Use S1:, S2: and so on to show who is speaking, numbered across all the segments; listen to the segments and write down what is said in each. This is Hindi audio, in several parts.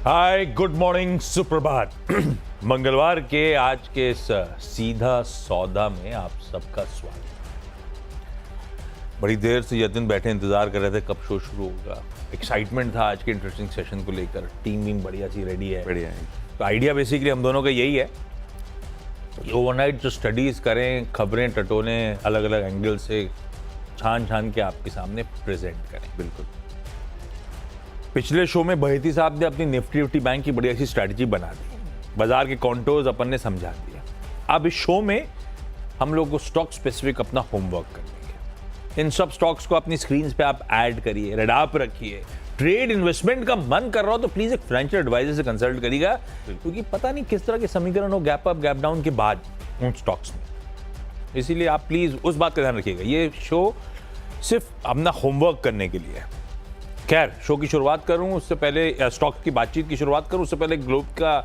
S1: हाय, गुड मॉर्निंग, सुप्रभात। मंगलवार के आज के इस सीधा सौदा में आप सबका स्वागत। बड़ी देर से यतिन बैठे इंतजार कर रहे थे कब शो शुरू होगा। एक्साइटमेंट था आज के इंटरेस्टिंग सेशन को लेकर। टीम भी बढ़िया सी रेडी है।
S2: बढ़िया है।
S1: तो आइडिया बेसिकली हम दोनों का यही है कि ओवरनाइट जो स्टडीज करें, खबरें टटोलें, अलग अलग एंगल से छान छान के आपके सामने प्रेजेंट करें।
S2: बिल्कुल।
S1: पिछले शो में बहेती साहब ने अपनी निफ्टी बैंक की बढ़िया सी स्ट्रैटेजी बना दी, बाजार के कॉन्टोर्स अपन ने समझा दिया। अब इस शो में हम लोग को स्टॉक स्पेसिफिक अपना होमवर्क करेंगे। इन सब स्टॉक्स को अपनी स्क्रीन पे आप ऐड करिए, रडार पे रखिए। ट्रेड इन्वेस्टमेंट का मन कर रहा हो तो प्लीज एक फाइनेंशियल एडवाइजर से कंसल्ट करिएगा, क्योंकि पता नहीं किस तरह के समीकरण हो गैप अप गैप डाउन के बाद उन स्टॉक्स में। इसीलिए आप प्लीज उस बात का ध्यान रखिएगा। ये शो सिर्फ अपना होमवर्क करने के लिए है। खैर, शो की शुरुआत करूं उससे पहले, स्टॉक की बातचीत की शुरुआत करूं उससे पहले ग्लोब का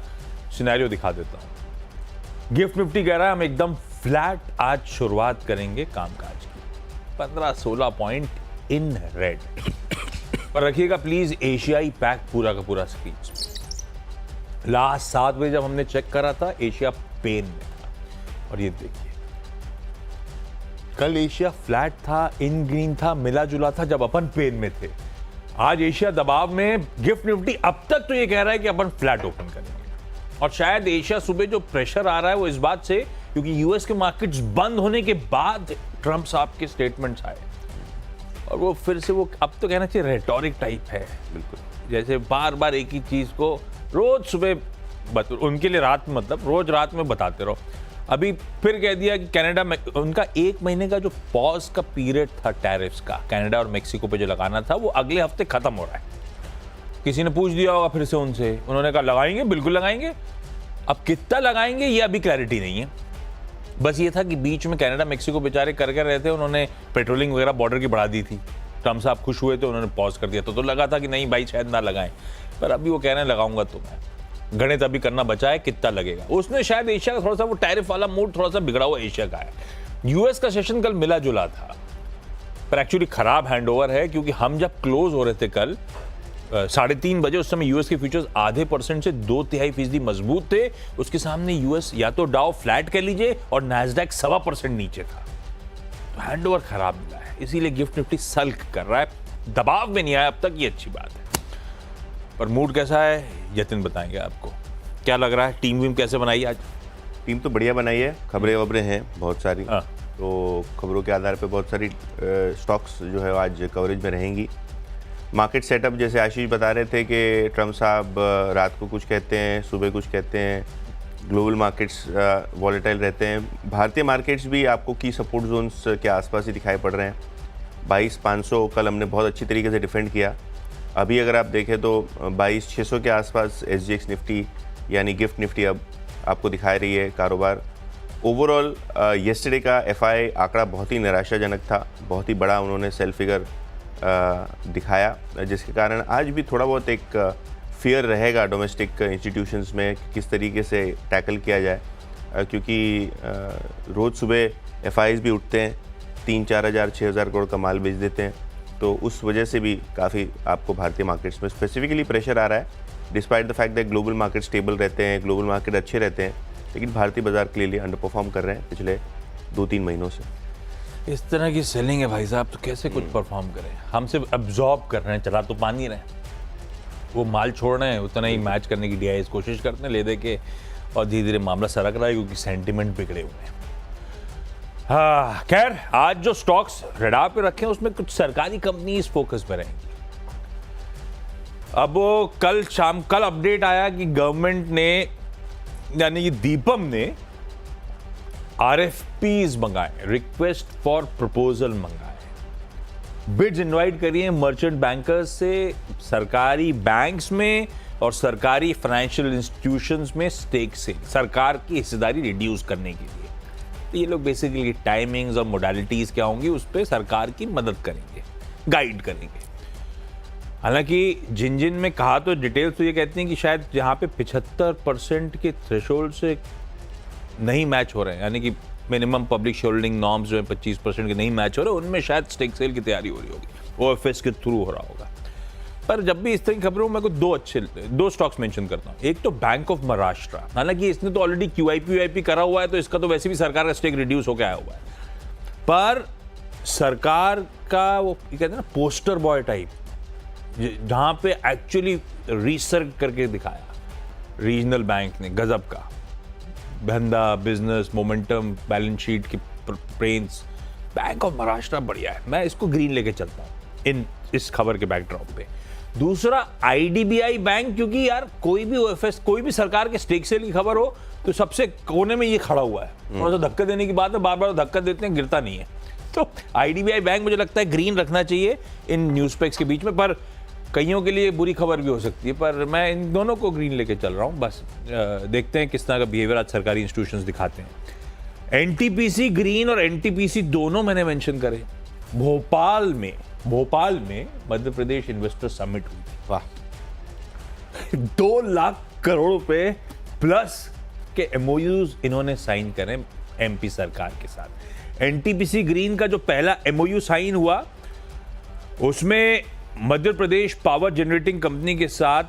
S1: सिनेरियो दिखा देता हूं। गिफ्ट निफ्टी कह रहा है हम एकदम फ्लैट आज शुरुआत करेंगे कामकाज की, 15-16 पॉइंट इन रेड। पर रखिएगा प्लीज एशियाई पैक पूरा का पूरा स्क्रीन पे। लास्ट 7 बजे जब हमने चेक करा था एशिया पेन में था, और ये देखिए कल एशिया फ्लैट था, इन ग्रीन था, मिला जुला था जब अपन पेन में थे। आज एशिया दबाव में, गिफ्ट निफ्टी अब तक तो ये कह रहा है कि अपन फ्लैट ओपन करेंगे। और शायद एशिया सुबह जो प्रेशर आ रहा है वो इस बात से, क्योंकि यूएस के मार्केट्स बंद होने के बाद ट्रम्प साहब के स्टेटमेंट्स आए और वो फिर से वो अब तो कहना चाहिए रेटोरिक टाइप है। बिल्कुल, जैसे बार बार एक ही चीज को रोज सुबह उनके लिए रात में, मतलब रोज रात में बताते रहो। अभी फिर कह दिया कि कनाडा में उनका 1 महीने का जो पॉज का पीरियड था टैरिफ्स का, कनाडा और मेक्सिको पे जो लगाना था, वो अगले हफ्ते खत्म हो रहा है। किसी ने पूछ दिया होगा फिर से उनसे, उन्होंने कहा लगाएंगे, बिल्कुल लगाएंगे। अब कितना लगाएंगे ये अभी क्लैरिटी नहीं है। बस ये था कि बीच में कनाडा मेक्सिको बेचारे कर रहे थे, उन्होंने पेट्रोलिंग वगैरह बॉर्डर की बढ़ा दी थी। ट्रम्प साहब खुश हुए थे, उन्होंने पॉज कर दिया। तो लगा था कि नहीं भाई शायद ना लगाएं, पर अभी वो कह रहे हैं लगाऊंगा। तो मैं गणित अभी करना बचा है, कितना लगेगा। उसने शायद एशिया का थोड़ा सा वो टैरिफ वाला मूड थोड़ा सा बिगड़ा हुआ एशिया का है। यूएस का सेशन कल मिला जुला था, पर एक्चुअली खराब हैंडओवर है, क्योंकि हम जब क्लोज हो रहे थे कल 3:30 बजे, उस समय यूएस के फ्यूचर्स आधे % से 2.5% मजबूत थे। उसके सामने यूएस या तो डाउ फ्लैट कह लीजिए और नैस्डैक 1.25% नीचे था। तो हैंडओवर खराब मिला है, इसीलिए गिफ्ट निफ्टी सल्क कर रहा है, दबाव में नहीं आया अब तक, ये अच्छी बात है। पर मूड कैसा है यतिन बताएंगे आपको। क्या लग रहा है, टीम वीम कैसे बनाई आज?
S2: टीम तो बढ़िया बनाई है, खबरें वबरें हैं बहुत सारी। तो खबरों के आधार पे बहुत सारी स्टॉक्स जो है आज कवरेज में रहेंगी। मार्केट सेटअप जैसे आशीष बता रहे थे कि ट्रम्प साहब रात को कुछ कहते हैं, सुबह कुछ कहते हैं। ग्लोबल मार्केट्स वॉलेटाइल रहते हैं। भारतीय मार्केट्स भी आपको की सपोर्ट जोन्स के आसपास ही दिखाई पड़ रहे हैं। 22,500 कल हमने बहुत अच्छी तरीके से डिफेंड किया। अभी अगर आप देखें तो 22,600 के आसपास एसजीएक्स निफ्टी यानी गिफ्ट निफ्टी अब आपको दिखा रही है कारोबार। ओवरऑल येस्टरडे का एफआई आंकड़ा बहुत ही निराशाजनक था, बहुत ही बड़ा उन्होंने सेल फिगर दिखाया, जिसके कारण आज भी थोड़ा बहुत एक फियर रहेगा डोमेस्टिक इंस्टीट्यूशंस में किस तरीके से टैकल किया जाए, क्योंकि रोज़ सुबह एफआईज भी उठते हैं, 3-4 हज़ार 6 हज़ार करोड़ का माल बेच देते हैं। तो उस वजह से भी काफ़ी आपको भारतीय मार्केट्स में स्पेसिफिकली प्रेशर आ रहा है। Despite the fact that global market stable रहते हैं, ग्लोबल मार्केट अच्छे रहते हैं, लेकिन भारतीय बाजार क्लियरली अंडर परफॉर्म कर रहे हैं पिछले 2-3 महीनों से।
S1: इस तरह की सेलिंग है भाई साहब, तो कैसे कुछ परफॉर्म करें? हम सिर्फ एब्जॉर्ब कर रहे हैं, चला तो पानी रहे, वो माल छोड़ रहे हैं, उतना ही मैच करने की डीआईएस कोशिश करते हैं ले दे के, और धीरे धीरे मामला सरक रहा है क्योंकि सेंटिमेंट बिगड़े हुए हैं। हाँ खैर, आज जो स्टॉक्स रडार पे रखे हैं उसमें कुछ सरकारी कंपनीज फोकस पे रहेंगी। अब कल अपडेट आया कि गवर्नमेंट ने, यानी कि दीपम ने आरएफपीज मंगाए, रिक्वेस्ट फॉर प्रपोजल मंगाए, बिड्स इनवाइट करिए मर्चेंट बैंकर्स से, सरकारी बैंक्स में और सरकारी फाइनेंशियल इंस्टीट्यूशंस में स्टेक से सरकार की हिस्सेदारी रिड्यूस करने के लिए। तो ये लोग बेसिकली टाइमिंग्स और मोडालिटीज क्या होंगी उस पर सरकार की मदद करेंगे, गाइड करेंगे। हालांकि जिन में कहा तो डिटेल्स तो ये कहती हैं कि शायद जहां पे 75% के थ्रेशोल्ड से नहीं मैच हो रहे हैं, यानी कि मिनिमम पब्लिक शेयरहोल्डिंग नॉर्म्स जो है 25% के नहीं मैच हो रहे, उनमें शायद स्टेक सेल की तैयारी हो रही होगी, ओएफएस के थ्रू हो रहा होगा। पर जब भी इस तरह की खबरों में दो स्टॉक्स मेंशन करता हूं। एक तो बैंक ऑफ महाराष्ट्र, हालांकि इसने तो ऑलरेडी QIP करा हुआ है, तो इसका तो वैसे भी सरकार का स्टेक रिड्यूस होकर आया हुआ है, पर सरकार का वो कहते हैं ना पोस्टर बॉय टाइप, जहां पे एक्चुअली रिसर्च करके दिखाया रीजनल बैंक ने गजब का, धंधा, बिजनेस, मोमेंटम, बैलेंस शीट की प्रेंस, बैंक ऑफ महाराष्ट्र बढ़िया है, मैं इसको ग्रीन लेके चलता हूं इस खबर के बैकड्रॉप पे। दूसरा IDBI बैंक, क्योंकि यार कोई भी OFS, कोई भी सरकार के स्टेक सेल की खबर हो तो सबसे कोने में ये खड़ा हुआ है, थोड़ा सा धक्का देने की बात है, बार बार धक्का देते हैं, गिरता नहीं है। तो IDBI बैंक मुझे लगता है ग्रीन रखना चाहिए इन न्यूज पेक्स के बीच में, पर कईयों के लिए बुरी खबर भी हो सकती है, पर मैं इन दोनों को ग्रीन लेके चल रहा हूं। बस देखते हैं किस तरह का बिहेवियर आज सरकारी इंस्टीट्यूशंस दिखाते हैं। NTPC ग्रीन और NTPC दोनों मैंने मेंशन करे। भोपाल में मध्य प्रदेश इन्वेस्टर समिट हुई थी, वाह 2 लाख करोड़ रुपए प्लस के MOUs इन्होंने साइन करे MP सरकार के साथ। NTPC ग्रीन का जो पहला MOU साइन हुआ उसमें Madhya Pradesh power generating company के साथ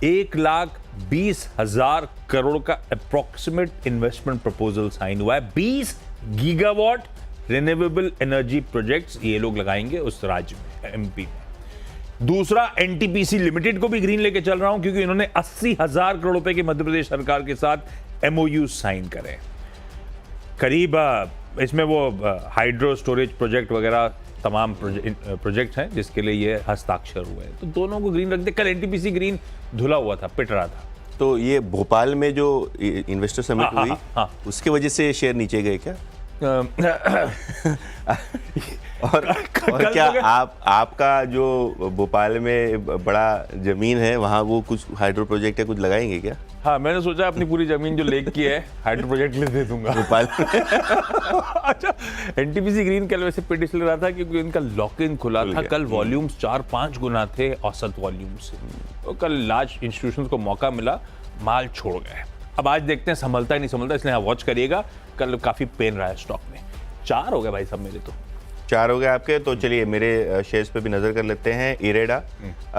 S1: 1,20,000 करोड़ का अप्रोक्सीमेट इन्वेस्टमेंट प्रपोजल साइन हुआ है। 20 गीगावाट रिन्यूएबल एनर्जी प्रोजेक्ट्स ये लोग लगाएंगे उस राज्य में, MP में। दूसरा, NTPC लिमिटेड को भी ग्रीन लेके चल रहा हूं, क्योंकि इन्होंने 80,000 करोड़ रुपए के मध्य प्रदेश सरकार के साथ MOU साइन करे। करीब इसमें वो हाइड्रो स्टोरेज प्रोजेक्ट वगैरह तमाम प्रोजेक्ट हैं जिसके लिए ये हस्ताक्षर हुए हैं, तो दोनों को ग्रीन रख दे। कल NTPC ग्रीन धुला हुआ था, पिट रहा था।
S2: तो ये भोपाल में जो इन्वेस्टर समिट हुई, उसके वजह से शेयर नीचे गए क्या? और क्या आपका जो भोपाल में बड़ा जमीन है वहाँ वो कुछ हाइड्रो प्रोजेक्ट है, कुछ लगाएंगे क्या?
S1: हाँ, मैंने सोचा अपनी पूरी जमीन जो लेक की है हाइड्रो प्रोजेक्ट ले दे दूंगा
S2: भोपाल।
S1: अच्छा, NTPC ग्रीन कल वैसे पिट इसलिए रहा था क्योंकि इनका लॉक इन खुला था। कल वॉल्यूम्स 4-5 गुना थे औसत वॉल्यूम से, तो कल लार्ज इंस्टीट्यूशंस को मौका मिला, माल छोड़ गए। अब आज देखते हैं संभलता है नहीं संभलता, इसलिए वॉच करिएगा। कल काफी पेन रहा है स्टॉक में। 4 हो गए भाई सब मेरे, तो
S2: 4 हो गए आपके। तो चलिए मेरे शेयर्स पे भी नजर कर लेते हैं। इरेडा,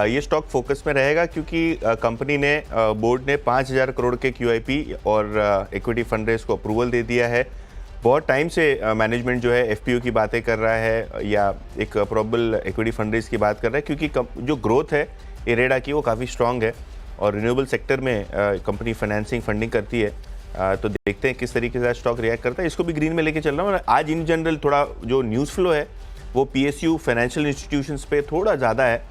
S2: ये स्टॉक फोकस में रहेगा क्योंकि कंपनी ने, बोर्ड ने 5,000 करोड़ के QIP और इक्विटी फंड रेज को अप्रूवल दे दिया है। बहुत टाइम से मैनेजमेंट जो है FPO की बातें कर रहा है या एक प्रोबेबल इक्विटी फंड रेज की बात कर रहा है, क्योंकि जो ग्रोथ है इरेडा की वो काफ़ी स्ट्रांग है और रिन्यूएबल सेक्टर में कंपनी फाइनेंसिंग फंडिंग करती है। तो देखते हैं किस तरीके से स्टॉक रिएक्ट करता है। इसको भी ग्रीन में लेके चल रहा हूँ। आज इन जनरल थोड़ा जो न्यूज़ फ्लो है वो PSU फाइनेंशियल इंस्टीट्यूशंस पे थोड़ा ज़्यादा है,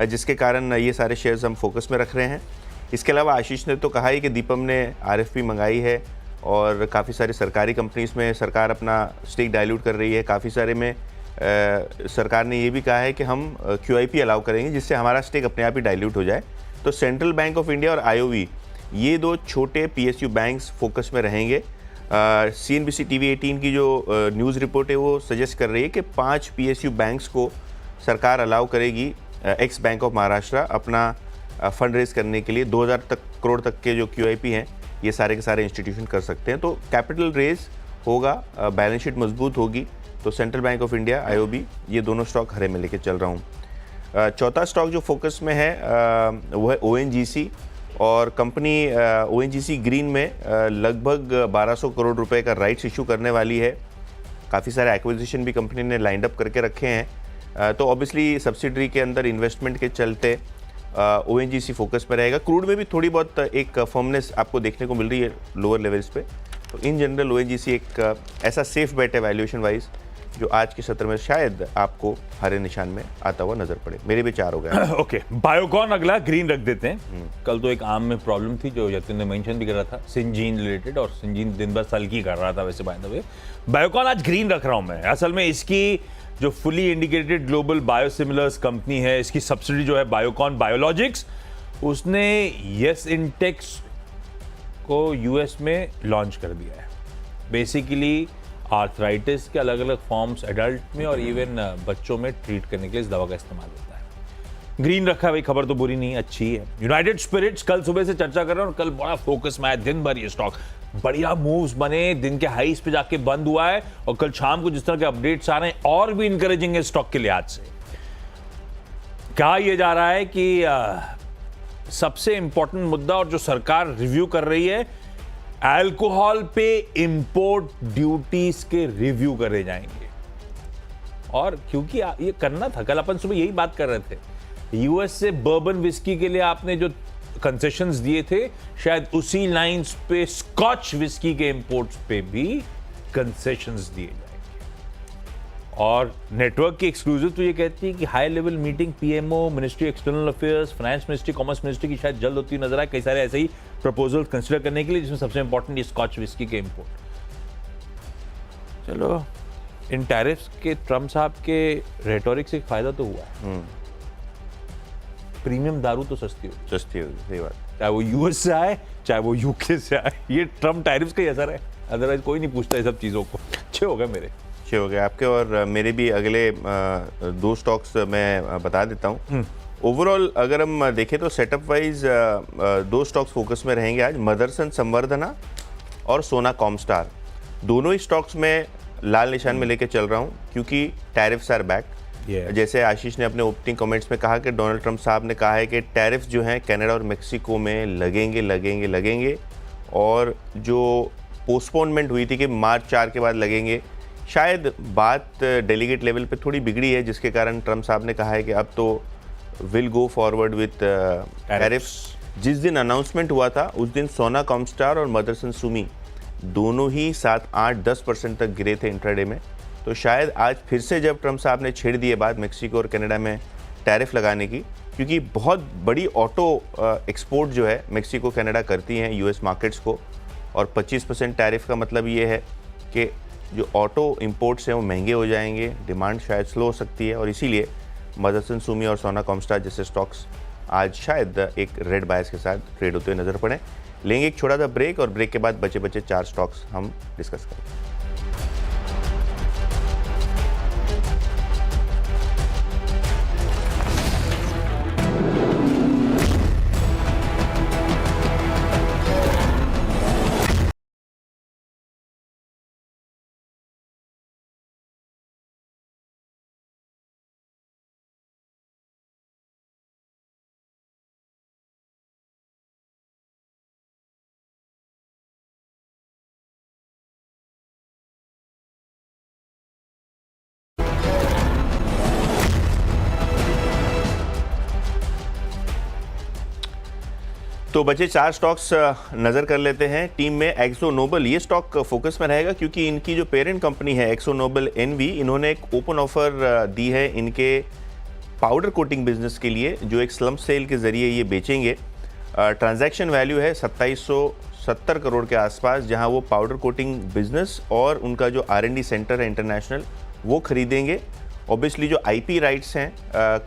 S2: जिसके कारण ये सारे शेयर्स हम फोकस में रख रहे हैं। इसके अलावा आशीष ने तो कहा ही कि दीपम ने RFP मंगाई है और काफ़ी सारी सरकारी कंपनीज में सरकार अपना स्टेक डाइल्यूट कर रही है। काफ़ी सारे में सरकार ने ये भी कहा है कि हम QIP अलाउ करेंगे जिससे हमारा स्टेक अपने आप ही डाइल्यूट हो जाए। तो सेंट्रल बैंक ऑफ इंडिया और IOV, ये 2 छोटे PSU बैंक्स फोकस में रहेंगे। CNBC TV 18 की जो न्यूज़ रिपोर्ट है वो सजेस्ट कर रही है कि 5 PSU बैंक्स को सरकार अलाउ करेगी एक्स बैंक ऑफ महाराष्ट्र अपना फंड रेज करने के लिए। 2,000 करोड़ तक के जो QIP हैं ये सारे के सारे इंस्टीट्यूशन कर सकते हैं। तो कैपिटल रेज होगा, बैलेंस शीट मजबूत होगी। तो central bank of India, IOB, ये दोनों स्टॉक हरे में लेके चल रहा हूँ। चौथा स्टॉक जो फोकस में है वो है ONGC, और कंपनी ONGC ग्रीन में लगभग 1,200 करोड़ रुपए का राइट्स इशू करने वाली है। काफ़ी सारे एक्विजिशन भी कंपनी ने लाइंड अप करके रखे हैं। तो ऑब्वियसली सब्सिडरी के अंदर इन्वेस्टमेंट के चलते ONGC फोकस में रहेगा। क्रूड में भी थोड़ी बहुत एक फर्मनेस आपको देखने को मिल रही है लोअर लेवल्स पे। तो इन जनरल ONGC एक ऐसा सेफ बेट है वैल्यूएशन वाइज जो आज के सत्र में शायद आपको हरे निशान में आता हुआ नजर पड़े। मेरे भी 4 हो गए।
S1: ओके, बायोकॉन अगला ग्रीन रख देते हैं। कल तो एक आम में प्रॉब्लम थी जो यतिन ने मेंशन भी कर रहा था, सिंजीन रिलेटेड, और सिंजीन दिन भर सलकी कर रहा था वैसे बाय द वे। बायोकॉन आज ग्रीन रख रहा हूं मैं। असल में इसकी जो fully indicated global biosimilars company है, इसकी सब्सिडी जो है बायोकॉन बायोलॉजिक्स, उसने यस इंटेक्स को US में लॉन्च कर दिया है। बेसिकली आर्थराइटिस के अलग अलग फॉर्म्स एडल्ट में और इवन बच्चों में ट्रीट करने के लिए इस दवा का इस्तेमाल होता है। ग्रीन रखा है भाई, खबर तो बुरी नहीं, अच्छी है। यूनाइटेड स्पिरिट्स कल सुबह से चर्चा कर रहे हैं और कल बड़ा फोकस में आया, दिन भर ये स्टॉक बढ़िया मूव्स बने, दिन के हाईस पे जाके बंद हुआ है और कल शाम को जिस तरह के अपडेट्स आ रहे हैं और भी इंकरेजिंग है स्टॉक के लिहाज से। कहा यह जा रहा है कि सबसे इंपॉर्टेंट मुद्दा और जो सरकार रिव्यू कर रही है, अल्कोहल पे इंपोर्ट ड्यूटीज के रिव्यू करे जाएंगे। और क्योंकि ये करना था, कल अपन सुबह यही बात कर रहे थे, यूएस से बर्बन विस्की के लिए आपने जो कंसेशंस दिए थे, शायद उसी लाइंस पे स्कॉच विस्की के इंपोर्ट्स पे भी कंसेशंस दिए जाएंगे। और नेटवर्क की एक्सक्लूसिव तो ये कहती है कि high level meeting PMO, ministry external affairs, finance ministry, commerce ministry की शायद जल्द होती नजर आए, कई सारे ऐसे ही प्रपोजल कंसिडर करने के लिए, जिसमें सबसे इंपॉर्टेंट स्कॉच विस्की के इंपोर्ट। चलो, इन टैरिफ्स के ट्रम्प साहब के रेटोरिक से फायदा तो हुआ है। प्रीमियम दारू तो सस्ती होगी,
S2: सही बात।
S1: चाहे वो यूएस से आए चाहे वो यूके से आए, ये ट्रम्प टैरिफ्स का ही असर है, अदरवाइज कोई नहीं पूछता ये सब चीज़ों को। अच्छे हो गए मेरे,
S2: अच्छे हो गए आपके, और मेरे भी अगले 2 स्टॉक्स मैं बता देता हूँ। ओवरऑल अगर हम देखें तो सेटअप वाइज 2 स्टॉक्स फोकस में रहेंगे आज, मदरसन संवर्धना और सोना कॉमस्टार। दोनों ही स्टॉक्स में लाल निशान में लेके चल रहा हूँ, क्योंकि टैरिफ्स आर बैक। जैसे आशीष ने अपने ओपनिंग कमेंट्स में कहा कि डोनाल्ड ट्रंप साहब ने कहा है कि टैरिफ्स जो हैं कनाडा और मेक्सिको में लगेंगे, और जो पोस्टपोनमेंट हुई थी कि मार्च 4 के बाद लगेंगे, शायद बात डेलीगेट लेवल पे थोड़ी बिगड़ी है, जिसके कारण ट्रंप साहब ने कहा है कि अब तो will go forward with tariffs. जिस दिन अनाउंसमेंट हुआ था उस दिन सोना कॉमस्टार और मदरसन सुमी दोनों ही 7, 8, 10% तक गिरे थे इंट्राडे में। तो शायद आज फिर से जब ट्रंप साहब ने छेड़ दिए बात मेक्सिको और कनाडा में टैरिफ लगाने की, क्योंकि बहुत बड़ी ऑटो एक्सपोर्ट जो है मेक्सिको कनाडा करती हैं यूएस मार्केट्स को, और 25% टैरिफ का मतलब ये है कि जो ऑटो इंपोर्ट्स हैं वो महंगे हो जाएंगे, डिमांड शायद स्लो हो सकती है, और इसीलिए मदरसन सुमी और सोना कॉमस्टार जैसे स्टॉक्स आज शायद एक रेड बायस के साथ ट्रेड होते हुए नजर पड़े। लेंगे एक छोटा सा ब्रेक, और ब्रेक के बाद बचे 4 स्टॉक्स हम डिस्कस करेंगे। तो बचे 4 स्टॉक्स नज़र कर लेते हैं। टीम में एक्सो नोबल, ये स्टॉक फोकस में रहेगा क्योंकि इनकी जो पेरेंट कंपनी है एक्सो नोबल एनवी, इन्होंने एक ओपन ऑफर दी है इनके पाउडर कोटिंग बिजनेस के लिए, जो एक स्लम्प सेल के ज़रिए ये बेचेंगे। ट्रांजैक्शन वैल्यू है 2770 करोड़ के आसपास, जहां वो पाउडर कोटिंग बिजनेस और उनका जो R&D सेंटर है इंटरनेशनल वो खरीदेंगे। ऑब्वियसली जो IP राइट्स हैं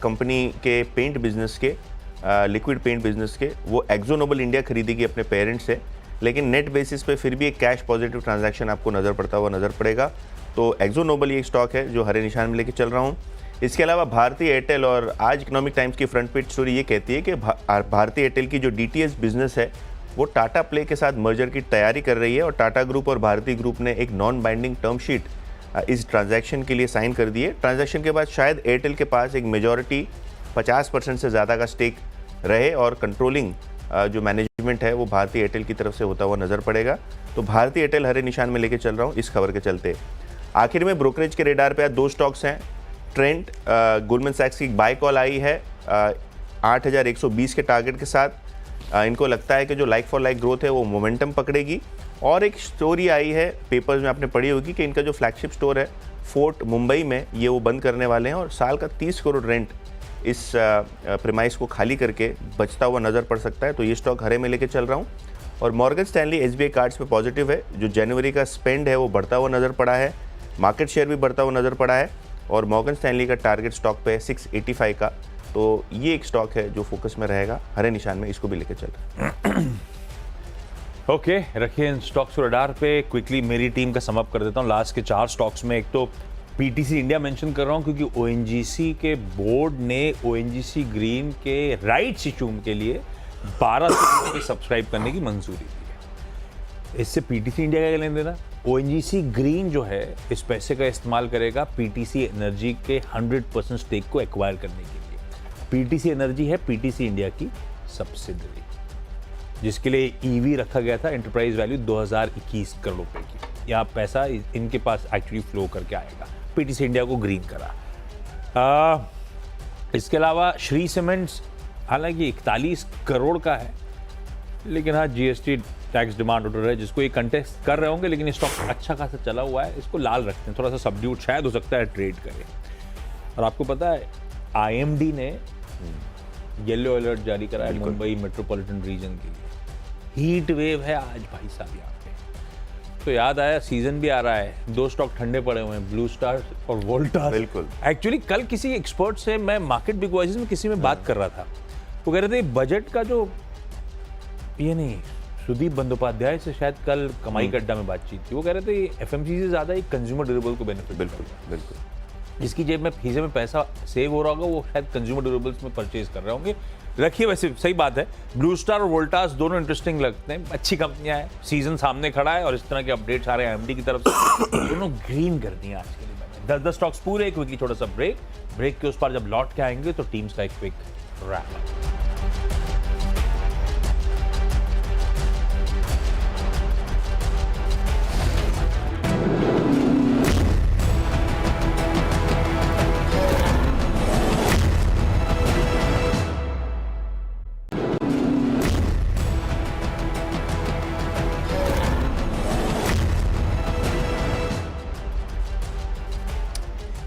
S2: कंपनी के पेंट बिजनेस के, लिक्विड पेंट बिजनेस के, वो एक्सो नोबल इंडिया खरीदेगी अपने पेरेंट्स से, लेकिन नेट बेसिस पे फिर भी एक कैश पॉजिटिव ट्रांजैक्शन आपको नज़र पड़ता हुआ नज़र पड़ेगा। तो एक्सो नोबल ये स्टॉक है जो हरे निशान में लेके चल रहा हूँ। इसके अलावा भारतीय एयरटेल, और आज इकोनॉमिक टाइम्स की फ्रंट पेज स्टोरी ये कहती है कि भारतीय एयरटेल की जो DTH बिजनेस है वो टाटा प्ले के साथ मर्जर की तैयारी कर रही है, और टाटा ग्रुप और भारतीय ग्रुप ने एक नॉन बाइंडिंग टर्म शीट इस ट्रांजैक्शन के लिए साइन कर दी है। ट्रांजैक्शन के बाद शायद एयरटेल के पास एक मेजॉरिटी 50% से ज़्यादा का स्टेक रहे, और कंट्रोलिंग जो मैनेजमेंट है वो भारतीय एयरटेल की तरफ से होता हुआ नज़र पड़ेगा। तो भारतीय एयरटेल हरे निशान में लेके चल रहा हूँ इस खबर के चलते। आखिर में ब्रोकरेज के रेडार पे आज 2 स्टॉक्स हैं। ट्रेंट, गोल्डमैन सैक्स की बाय कॉल आई है 8120 के टारगेट के साथ। इनको लगता है कि जो लाइक फॉर लाइक ग्रोथ है वो मोमेंटम पकड़ेगी। और एक स्टोरी आई है पेपर्स में, आपने पढ़ी होगी, कि इनका जो फ्लैगशिप स्टोर है फोर्ट मुंबई में, ये वो बंद करने वाले हैं, और साल का 30 करोड़ रेंट इस प्रीमाइस को खाली करके बचता हुआ नज़र पड़ सकता है। तो ये स्टॉक हरे में लेके चल रहा हूँ। और मॉर्गन स्टैनली SBI कार्ड्स पे पॉजिटिव है, जो जनवरी का स्पेंड है वो बढ़ता हुआ नज़र पड़ा है, मार्केट शेयर भी बढ़ता हुआ नज़र पड़ा है, और मॉर्गन स्टैनली का टारगेट स्टॉक पे है 685 का। तो ये एक स्टॉक है जो फोकस में रहेगा हरे निशान में, इसको भी लेके चल रहा है।
S1: ओके, रखिए इन स्टॉक्स को रडार पे। क्विकली मेरी टीम का समअप कर देता हूँ। लास्ट के 4 स्टॉक्स में एक तो PTC इंडिया मेंशन कर रहा हूँ क्योंकि ONGC के बोर्ड ने ONGC ग्रीन के राइट्स इशू के लिए 12 के सब्सक्राइब करने की मंजूरी दी है। इससे PTC इंडिया का लेन देना, ONGC ग्रीन जो है इस पैसे का इस्तेमाल करेगा PTC एनर्जी के 100% स्टेक को एक्वायर करने के लिए। पीटीसी एनर्जी है पीटीसी इंडिया की सब्सिडरी, जिसके लिए ईवी रखा गया था, एंटरप्राइज वैल्यू 2021 करोड़ रुपए की। यहाँ पैसा इनके पास एक्चुअली फ्लो करके आएगा। पीटीसी इंडिया को ग्रीन करा। इसके अलावा श्री सीमेंट्स हालांकि 41 करोड़ का है, लेकिन हाँ जीएसटी टैक्स डिमांड ऑर्डर है जिसको ये कंटेस्ट कर रहे होंगे, लेकिन ये स्टॉक अच्छा खासा चला हुआ है, इसको लाल रखते हैं, थोड़ा सा सबड्यूट शायद हो सकता है ट्रेड करे। और आपको पता है आईएमडी ने येलो अलर्ट जारी करा है मुंबई मेट्रोपॉलिटन रीजन के लिए। हीट वेव है आज भाई साहब यहाँ पे। तो याद आया सीजन भी आ रहा है, 2 स्टॉक ठंडे पड़े हुए हैं, ब्लू स्टार और वोल्टास।
S2: बिल्कुल।
S1: एक्चुअली कल किसी एक्सपर्ट से मैं मार्केट बिग वॉइस में किसी में बात कर रहा था, वो कह रहे थे बजट का जो ये नहीं, सुदीप बंदोपाध्याय से शायद कल कमाई का अड्डा में बातचीत थी, वो कह रहे थे एफएमसीजी से ज्यादा ही कंज्यूमर ड्यूरेबल को बेनिफिट।
S2: बिल्कुल बिल्कुल।
S1: जिसकी जेब में खीसे में पैसा सेव हो रहा होगा वो शायद कंज्यूमर ड्यूरेबल्स में परचेज कर रहे होंगे। रखिए, वैसे सही बात है, ब्लू स्टार और वोल्टास दोनों इंटरेस्टिंग लगते हैं, अच्छी कंपनियां हैं, सीजन सामने खड़ा है और इस तरह के अपडेट्स आ रहे हैं एमडी की तरफ से, दोनों ग्रीन कर दिए आज के लिए मैंने। 10 स्टॉक्स पूरे, क्विकली छोटा सा ब्रेक के उस पार जब लौट के आएंगे तो टीम्स का एक क्विक रैप अप।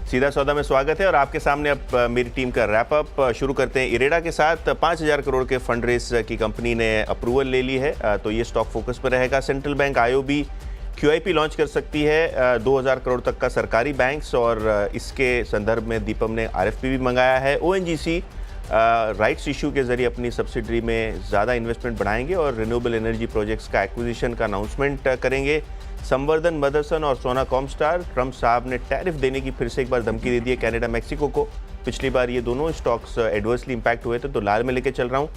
S2: सीधा सौदा में स्वागत है और आपके सामने अब मेरी टीम का रैप अप शुरू करते हैं। इरेडा के साथ 5000 करोड़ के फंड रेस की कंपनी ने अप्रूवल ले ली है, तो ये स्टॉक फोकस पर रहेगा। Central bank IOB QIP launch कर सकती है 2000 करोड़ तक का सरकारी बैंक्स, और इसके संदर्भ में दीपम ने आरएफपी भी मंगाया है। ओएनजीसी राइट्स इशू के जरिए अपनी सब्सिडरी में ज़्यादा इन्वेस्टमेंट बढ़ाएंगे और रिन्यूएबल एनर्जी प्रोजेक्ट्स का एक्विजिशन का अनाउंसमेंट करेंगे। संवर्धन मदरसन और सोना कॉमस्टार, ट्रंप साहब ने टैरिफ देने की फिर से एक बार धमकी दे दी है कनाडा मैक्सिको को। पिछली बार ये दोनों स्टॉक्स एडवर्सली इंपैक्ट हुए थे, तो लाल में लेके चल रहा हूँ।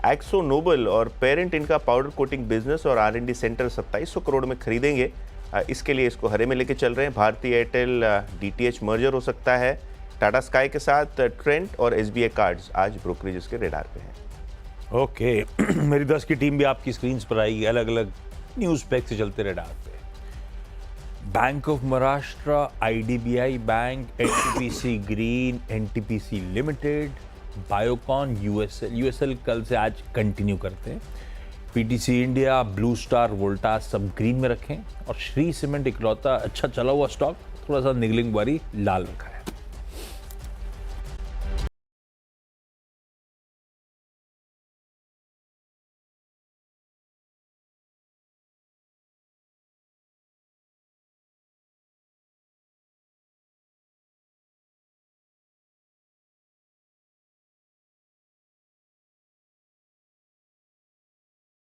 S2: एक्सो नोबल और पेरेंट इनका पाउडर कोटिंग बिजनेस और आर&डी सेंटर 2700 करोड़ में खरीदेंगे, इसके लिए इसको हरे में लेके चल रहे हैं। भारतीय एयरटेल डीटीएच मर्जर हो सकता है टाटा स्काई के साथ। ट्रेंट और एसबीआई कार्ड्स आज ब्रोकरेजेस के रेडार पे हैं।
S1: ओके मेरी 10 की टीम भी आपकी स्क्रीन पर आएगी, अलग अलग न्यूज पैक से चलते रेडार पे। Bank of Maharashtra, IDBI bank, NTPC green, NTPC limited, Biocon, USL कल से आज कंटिन्यू करते हैं। PTC India, blue star, Voltas सब ग्रीन में रखें, और श्री सीमेंट इकलौता अच्छा चला हुआ स्टॉक थोड़ा सा निगलिंग वारी लाल रखा है।